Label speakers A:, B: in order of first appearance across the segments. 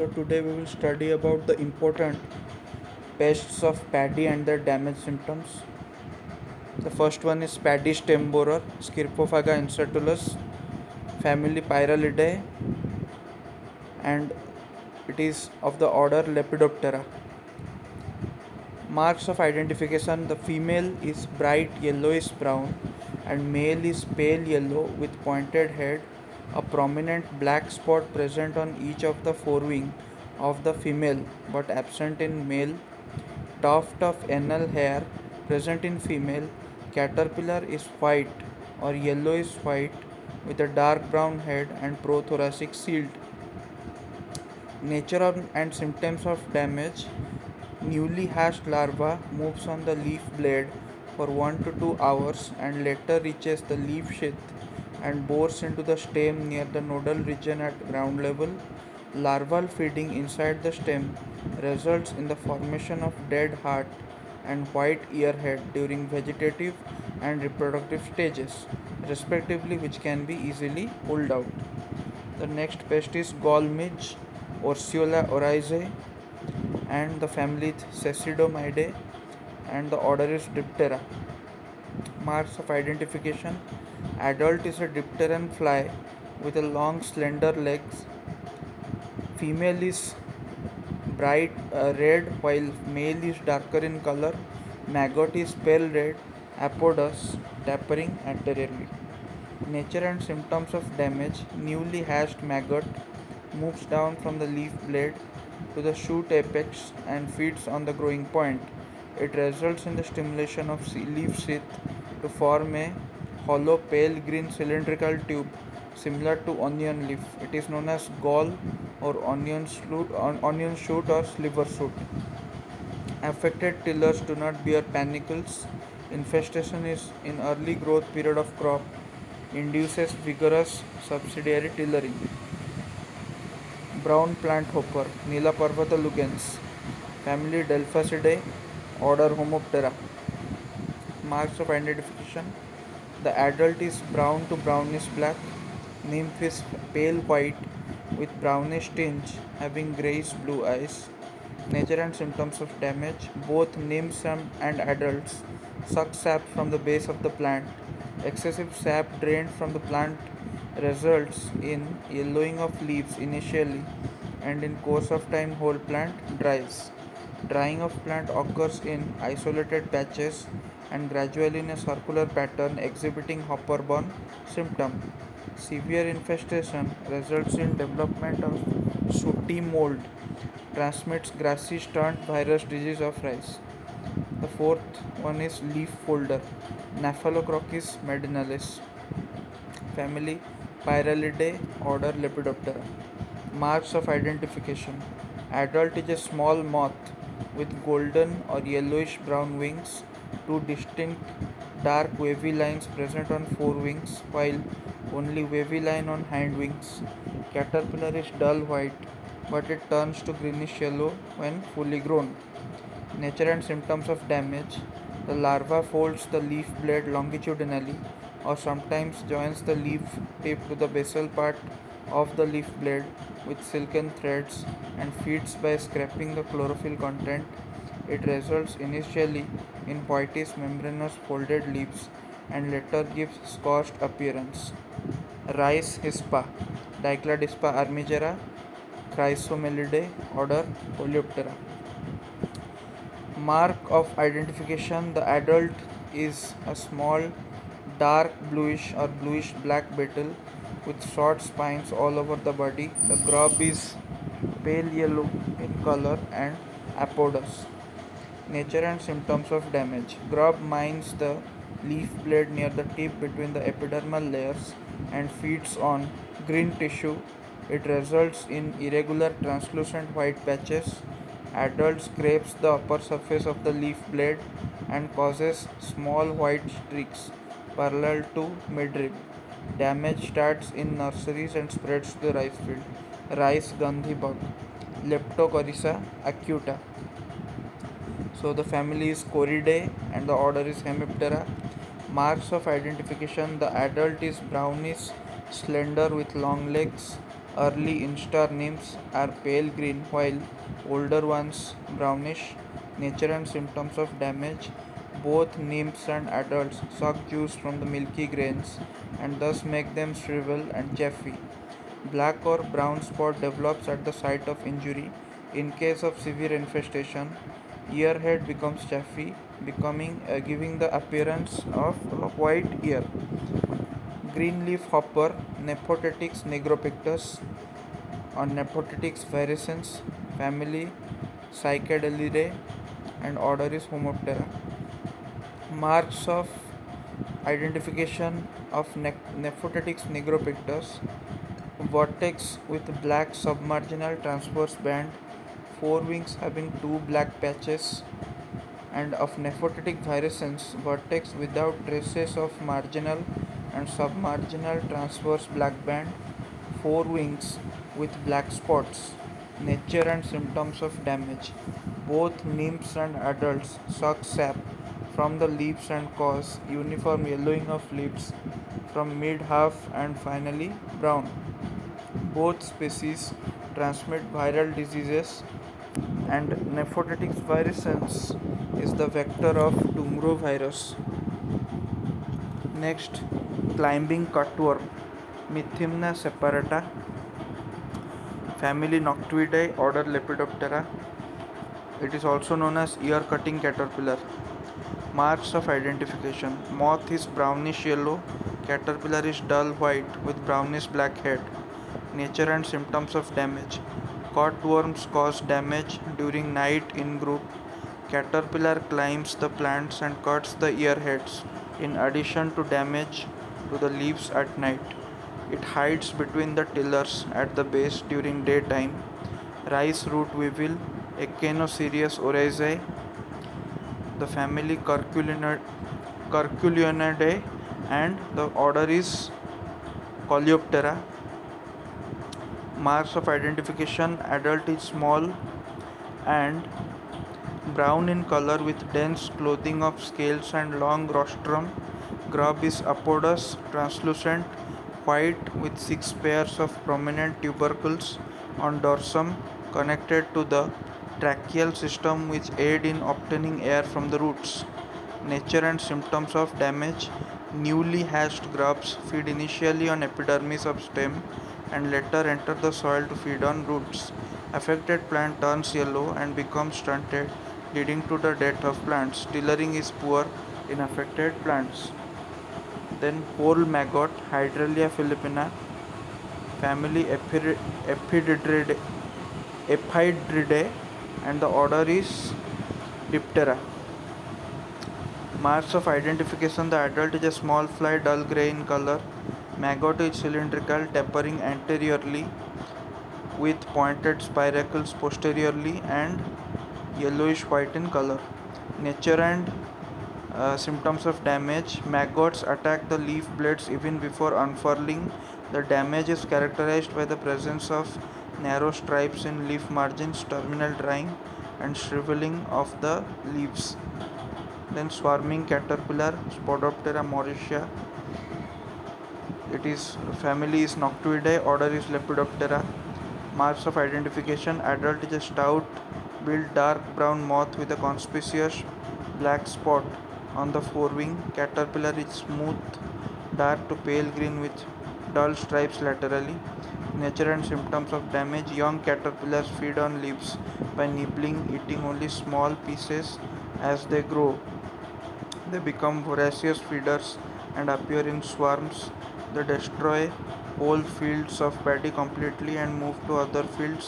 A: So today we will study about the important pests of paddy and their damage symptoms. The first one is paddy stem borer, Scirpophaga incertulus, family Pyralidae, and it is of the order Lepidoptera. Marks of identification: the female is bright yellowish brown and male is pale yellow with pointed head, a prominent black spot present on each of the forewing of the female but absent in male, tuft of anal hair present in female, caterpillar is white or yellowish white with a dark brown head and prothoracic shield. Nature and symptoms of damage: newly hatched larva moves on the leaf blade for 1 to 2 hours and later reaches the leaf sheath and bores into the stem near the nodal region at ground level. Larval feeding inside the stem results in the formation of dead heart and white earhead during vegetative and reproductive stages, respectively, which can be easily pulled out. The next pest is gall midge, Urshula oryzae, and the family is Cecidomidae, and the order is Diptera. Marks of identification: adult is a dipteran fly with a long slender legs. Female is bright red while male is darker in color. Maggot is pale red. Apodus tapering anteriorly. Nature and symptoms of damage: newly hatched maggot moves down from the leaf blade to the shoot apex and feeds on the growing point. It results in the stimulation of leaf sheath to form a hollow pale green cylindrical tube similar to onion leaf. It is known as gall or onion shoot or sliver shoot. Affected tillers do not bear panicles. Infestation is in early growth period of crop, induces vigorous subsidiary tillering. Brown plant hopper, Nilaparvata lugens, family Delphacidae, order Homoptera. Marks of identification: the adult is brown to brownish black, nymph is pale white with brownish tinge, having grayish blue eyes. Nature and symptoms of damage: both nymphs and adults suck sap from the base of the plant. Excessive sap drained from the plant results in yellowing of leaves initially, and in course of time whole plant dries. Drying of plant occurs in isolated patches and gradually in a circular pattern exhibiting hopper-borne symptom. Severe infestation results in development of sooty mold, transmits grassy stunt virus disease of rice. The fourth one is leaf folder, Gnaphalochrocis medinalis, family Pyralidae, order Lepidoptera. Marks of identification: adult is a small moth with golden or yellowish brown wings, two distinct dark wavy lines present on forewings, while only wavy line on hind wings. Caterpillar is dull white, but it turns to greenish yellow when fully grown. Nature and symptoms of damage: the larva folds the leaf blade longitudinally or sometimes joins the leaf tip to the basal part of the leaf blade with silken threads and feeds by scraping the chlorophyll content. It results initially in whitish membranous folded leaves and later gives scorched appearance. Rice hispa, Dicladispa armigera, Chrysomelidae, order Coleoptera. Mark of identification: the adult is a small, dark bluish or bluish black beetle with short spines all over the body. The grub is pale yellow in color and apodous. Nature and symptoms of damage: grub mines the leaf blade near the tip between the epidermal layers and feeds on green tissue. It results in irregular translucent white patches. Adult scrapes the upper surface of the leaf blade and causes small white streaks parallel to midrib. Damage starts in nurseries and spreads to the rice field. Rice gandhi bug, Leptocoryza acuta. So the family is Coridae and the order is Hemiptera. Marks of identification: the adult is brownish, slender with long legs. Early instar nymphs are pale green while older ones brownish. Nature and symptoms of damage. Both nymphs and adults suck juice from the milky grains and thus make them shrivel and chaffy. Black or brown spot develops at the site of injury. In case of severe infestation, earhead becomes chaffy, giving the appearance of a white ear. Green leaf hopper, Nephotetics negropictus, or Nephotetics virescens, family Psychedelidae, and order is Homoptera. Marks of identification of Nephotetics negropictus: vertex with black submarginal transverse band, forewings having two black patches, and of Nephotic virescens, vertex without traces of marginal and submarginal transverse black band, forewings with black spots. Nature and symptoms of damage. Both nymphs and adults suck sap from the leaves and cause uniform yellowing of leaves from mid half and finally brown. Both species transmit viral diseases, and Nephotetics virescens is the vector of Tumorovirus. Next, climbing cutworm, Mithymna separata, family Noctuidae, order Lepidoptera. It is also known as ear-cutting caterpillar. Marks of identification: moth is brownish yellow, caterpillar is dull white with brownish black head. Nature and symptoms of damage: cutworms cause damage during night in group. Caterpillar climbs the plants and cuts the earheads, in addition to damage to the leaves at night. It hides between the tillers at the base during daytime. Rice root weevil, Echinocereus oryzae, the family Curculionidae, and the order is Coleoptera. Marks of identification: adult is small and brown in color with dense clothing of scales and long rostrum. Grub is apodous, translucent, white with 6 pairs of prominent tubercles on dorsum connected to the tracheal system which aid in obtaining air from the roots. Nature and symptoms of damage: newly hatched grubs feed initially on epidermis of stem and later enter the soil to feed on roots. Affected plant turns yellow and becomes stunted, leading to the death of plants. Tillering is poor in affected plants. Then pole maggot, Hydrelia philippina, family Ephydridae, and the order is Diptera. Marks of identification: the adult is a small fly, dull grey in color. Maggot is cylindrical, tapering anteriorly with pointed spiracles posteriorly and yellowish white in color. Nature and symptoms of damage: maggots attack the leaf blades even before unfurling. The damage is characterized by the presence of narrow stripes in leaf margins, terminal drying, and shriveling of the leaves. Then swarming caterpillar, Spodoptera mauritia. It is family is Noctuidae, order is Lepidoptera. Marks of identification: adult is a stout built dark brown moth with a conspicuous black spot on the forewing. Caterpillar is smooth dark to pale green with dull stripes laterally. Nature and symptoms of damage: young caterpillars feed on leaves by nibbling, eating only small pieces. As they grow, they become voracious feeders and appear in swarms. They destroy whole fields of paddy completely and move to other fields.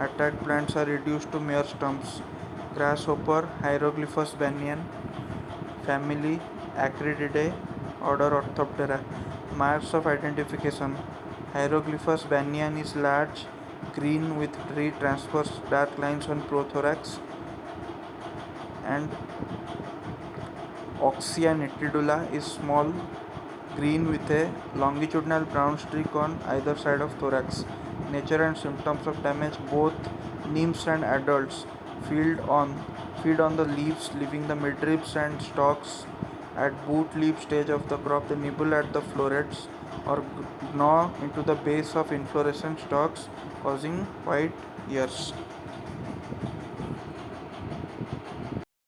A: Attacked plants are reduced to mere stumps. Grasshopper, Hieroglyphus banyan, family Acrididae, order Orthoptera. Marks of identification: Hieroglyphus banyan is large, green with three transverse dark lines on prothorax, and Oxia nitidula is small, green with a longitudinal brown streak on either side of thorax. Nature and symptoms of damage: both nymphs and adults feed on feed on the leaves, leaving the midribs and stalks at boot leaf stage of the crop. They nibble at the florets or gnaw into the base of inflorescent stalks, causing white ears.